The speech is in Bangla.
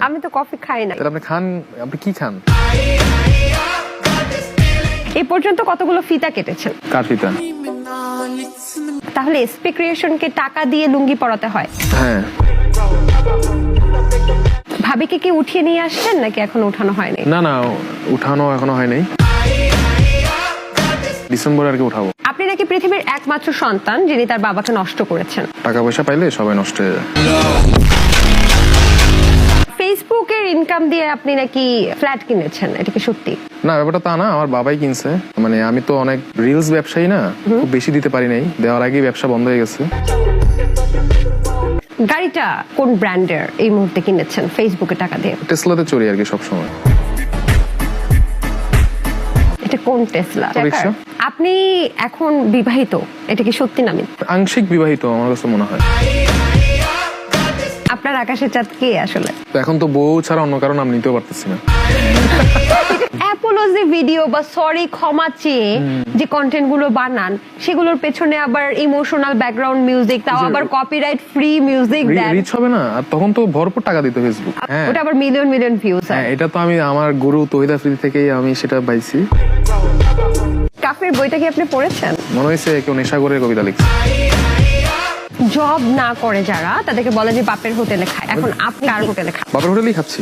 আমি তো কফি খাই না। তাহলে আপনি খান, আপনি কি খান? এই পর্যন্ত কতগুলো ফিতা কেটেছেন? কার ফিতা? তাহলে এসপি ক্রিয়েশনকে টাকা দিয়ে লুঙ্গি পরাতে হয়? হ্যাঁ। ভাবিকে কি উঠিয়ে নিয়ে আসছেন নাকি এখনো উঠানো হয়নি? না না, উঠানো এখনো হয় নাই, ডিসেম্বরে আর কি উঠাবো। আপনি নাকি পৃথিবীর একমাত্র সন্তান যিনি তার বাবাকে নষ্ট করেছেন। টাকা পয়সা পাইলে সবাই নষ্ট হয়ে যায়। ফেসবুকের ইনকাম দিয়ে আপনি নাকি ফ্ল্যাট কিনেছেন, এটা কি সত্যি? না, ব্যাপারটা তা না, আমার বাবাই কিনছে। মানে আমি তো অনেক রিলস ব্যবসায়ী না, খুব বেশি দিতে পারি নাই, দেওয়ার আগেই ব্যবসা বন্ধ হয়ে গেছে। গাড়িটা কোন ব্র্যান্ডের এই মুহূর্তে কিনেছেন ফেসবুকে টাকা দিয়ে? টেসলাতে চড়ি আর কি সবসময়। এটা কোন টেসলা? রিকশা। আপনি এখন বিবাহিত, এটা কি সত্যি নামি? আংশিক বিবাহিত আমার কাছে মনে হয়। আপনার আকাশের চাঁদ কে আসলে? তো এখন তো বউ ছাড়া অন্য কারো নাম নিতেও পারতেছি না। অ্যাপোলজি ভিডিও বা সরি ক্ষমা চেয়ে যে কন্টেন্ট গুলো বানান, সেগুলোর পেছনে আবার ইমোশনাল ব্যাকগ্রাউন্ড মিউজিক, তাও আবার কপিরাইট ফ্রি মিউজিক দেন। রিচ হবে না, আর তখন তো ভরপুর টাকা দিত ফেসবুক। হ্যাঁ, ওটা আবার মিলিয়ন মিলিয়ন ভিউজ। হ্যাঁ, এটা তো আমি আমার গুরু তহিদ আফ্রিদি থেকেই আমি সেটা পাইছি। কাফের বইটা কি আপনি পড়েছেন? মনে হয়েছে কেউ নেশা করে কবিতা লিখছে। জব না করে যারা, তাদেরকে বলে যে বাপের হোটেলে খায়, এখন আপনি কার হোটেলে খান? বাপের হোটেলেই খাচ্ছি।